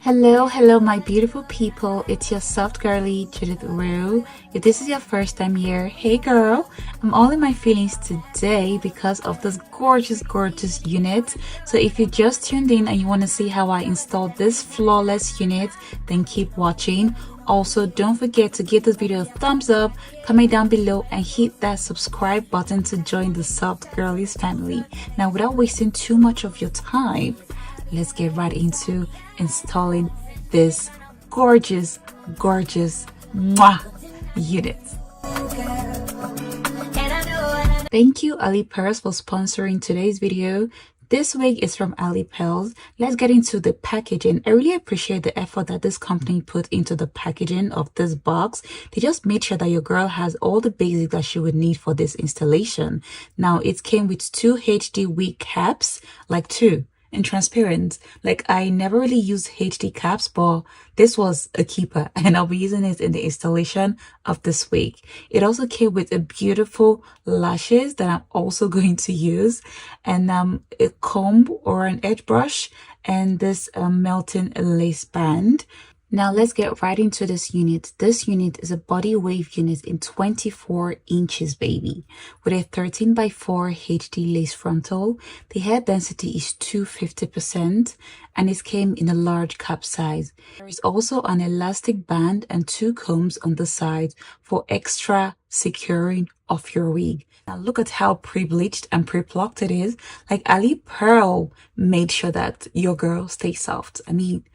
Hello my beautiful people, it's your soft girly Judith. If this is your first time here, hey girl, I'm all in my feelings today because of this gorgeous unit. So if you just tuned in and you want to see how I installed this flawless unit, then keep watching. Also, don't forget to give this video a thumbs up, comment down below, and hit that subscribe button to join the soft girlies family. Now, without wasting too much of your time, let's get right into installing this gorgeous unit. Thank you ALIPEAL for sponsoring today's video. This wig is from ALIPEAL. Let's get into the packaging. I really appreciate the effort that this company put into the packaging of this box. They just made sure that your girl has all the basics that she would need for this installation. Now, it came with 2 HD wig caps, like 2. And transparent. Like, I never really use HD caps, but this was a keeper and I'll be using it in the installation of this wig. It also came with a beautiful lashes that I'm also going to use, and a comb or an edge brush, and this melting lace band. Now let's get right into this unit. This unit is a body wave unit in 24 inches, baby, with a 13x4 HD lace frontal. The hair density is 250% and it came in a large cap size. There is also an elastic band and 2 combs on the side for extra securing of your wig. Now look at how pre-bleached and pre-plucked it is. Like, ALIPEAL made sure that your girl stays soft. I mean,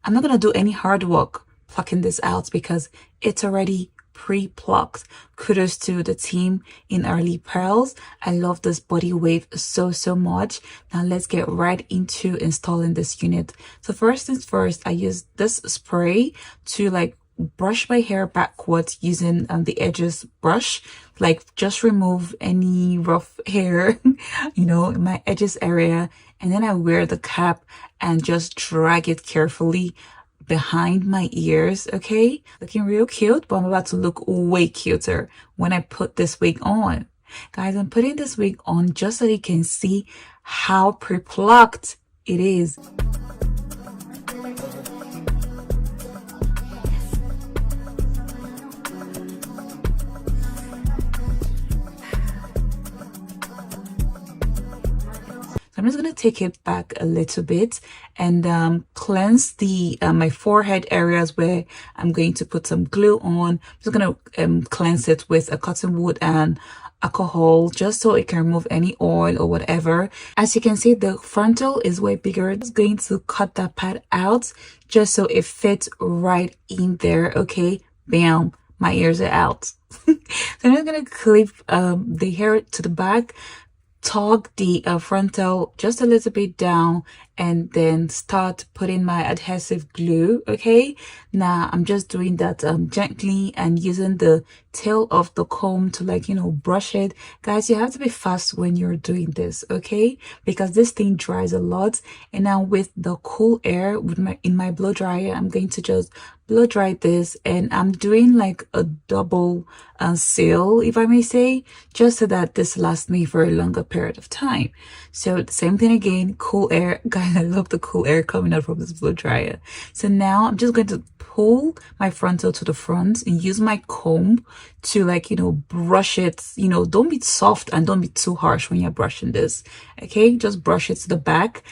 I'm not going to do any hard work plucking this out because it's already pre-plucked. Kudos to the team in ALIPEAL. I love this body wave so much. Now let's get right into installing this unit. So first things first, I use this spray to like brush my hair backwards using the edges brush. Like, just remove any rough hair, you know, in my edges area. And then I wear the cap and just drag it carefully behind my ears, okay? Looking real cute, but I'm about to look way cuter when I put this wig on. Guys, I'm putting this wig on just so you can see how pre-plucked it is. I'm just going to take it back a little bit and cleanse the my forehead areas where I'm going to put some glue on. I'm just going to cleanse it with a cotton wool and alcohol just so it can remove any oil or whatever. As you can see, the frontal is way bigger. I'm just going to cut that part out just so it fits right in there. Okay, bam, my ears are out. So I'm just going to clip the hair to the back, tug the frontal just a little bit down, and then start putting my adhesive glue. Okay, now I'm just doing that gently and using the tail of the comb to, like, you know, brush it. Guys, you have to be fast when you're doing this, okay, because this thing dries a lot. And now with the cool air with in my blow dryer, I'm going to just blow dry this, and I'm doing like a double seal, if I may say, just so that this lasts me for a longer period of time. So the same thing again, cool air. Guys, I love the cool air coming out from this blow dryer. So now I'm just going to pull my frontal to the front and use my comb to, like, you know, brush it. You know, don't be soft and don't be too harsh when you're brushing this, okay? Just brush it to the back.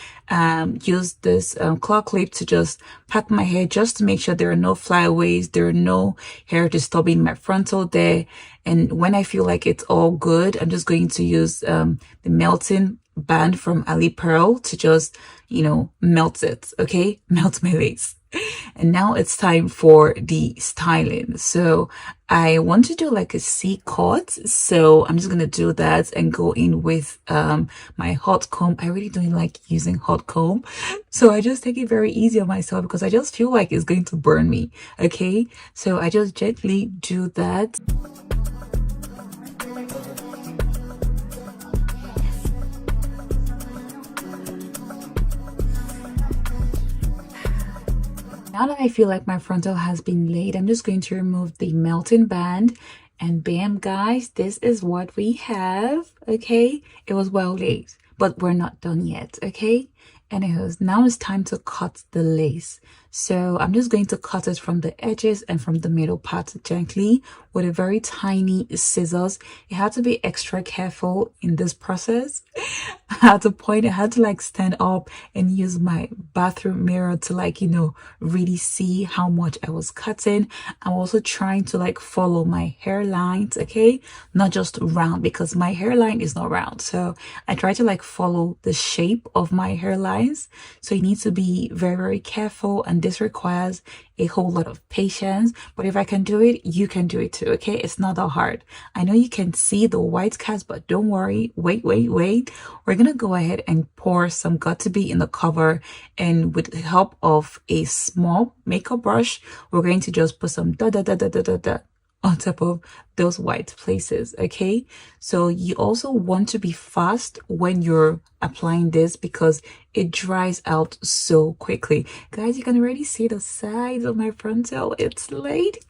Use this claw clip to just pat my hair just to make sure there are no flyaways, there are no hair disturbing my frontal there. And when I feel like it's all good, I'm just going to use the melting band from ALIPEAL to just, you know, melt it, okay? Melt my lace. And now it's time for the styling. So I want to do like a C cut, so I'm just gonna do that and go in with my hot comb. I really don't like using hot comb, so I just take it very easy on myself because I just feel like it's going to burn me. Okay, so I just gently do that. Now that I feel like my frontal has been laid, I'm just going to remove the melting band, and bam, guys, this is what we have. Okay, it was well laid, but we're not done yet. Okay, Anyways, now it's time to cut the lace. So I'm just going to cut it from the edges and from the middle part gently with a very tiny scissors. You have to be extra careful in this process. At a point, I had to like stand up and use my bathroom mirror to like, you know, really see how much I was cutting. I'm also trying to like follow my hairlines, okay? Not just round, because my hairline is not round. So I try to like follow the shape of my hairlines. So you need to be very, very careful, and this requires a whole lot of patience. But if I can do it, you can do it too, okay? It's not that hard. I know you can see the white cast, but don't worry. Wait. We're gonna go ahead and pour some got2b in the cover, and with the help of a small makeup brush, we're going to just put some da on top of those white places, okay? So you also want to be fast when you're applying this because it dries out so quickly. Guys, you can already see the sides of my frontal. It's late.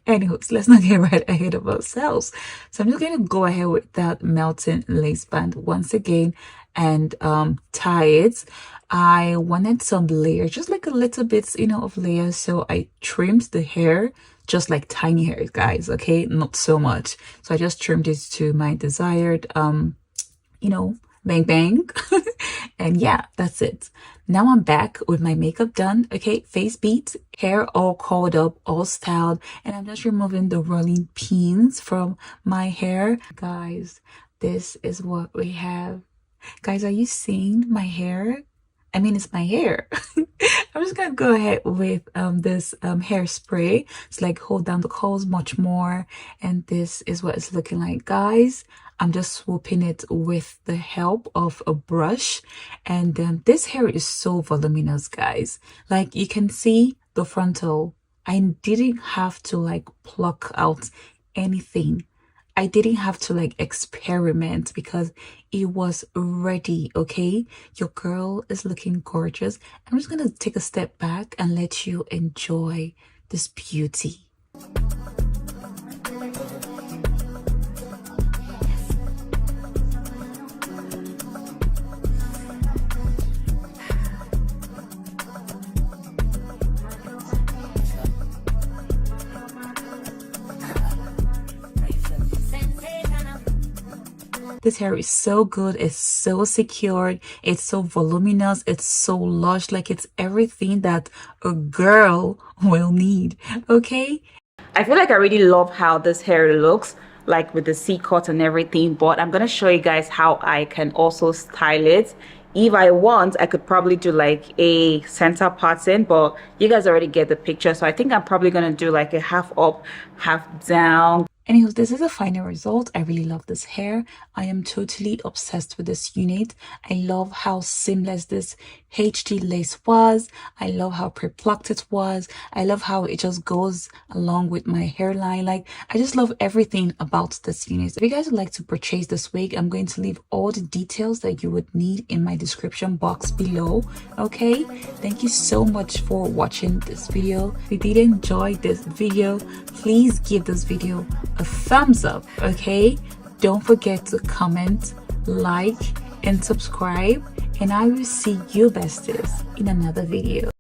Anyways, let's not get right ahead of ourselves. So I'm just going to go ahead with that melting lace band once again and tie it. I wanted some layers, just like a little bit, you know, of layers. So I trimmed the hair, just like tiny hairs, guys, okay? Not so much. So I just trimmed it to my desired, you know, bang. And yeah, that's it. Now I'm back with my makeup done, okay? Face beads, hair all curled up, all styled. And I'm just removing the rolling pins from my hair. Guys, this is what we have. Guys, are you seeing my hair? I mean, it's my hair. I'm just gonna go ahead with this hairspray. It's like hold down the curls much more, and this is what it's looking like, guys. I'm just swooping it with the help of a brush, and this hair is so voluminous, guys. Like you can see the frontal. I didn't have to like pluck out anything. I didn't have to like experiment because it was ready, okay? Your girl is looking gorgeous. I'm just gonna take a step back and let you enjoy this beauty. This hair is so good. It's so secured. It's so voluminous. It's so lush. Like it's everything that a girl will need. Okay? I feel like I really love how this hair looks, like with the C-cut and everything. But I'm going to show you guys how I can also style it. If I want, I could probably do like a center pattern, but you guys already get the picture. So I think I'm probably going to do like a half up, half down. Anyways, this is the final result. I really love this hair. I am totally obsessed with this unit. I love how seamless this HD lace was. I love how pre-plucked it was. I love how it just goes along with my hairline. Like, I just love everything about this unit. If you guys would like to purchase this wig, I'm going to leave all the details that you would need in my description box below. Okay? Thank you so much for watching this video. If you did enjoy this video, please give this video a thumbs up, okay? Don't forget to comment, like, and subscribe, and I will see you besties in another video.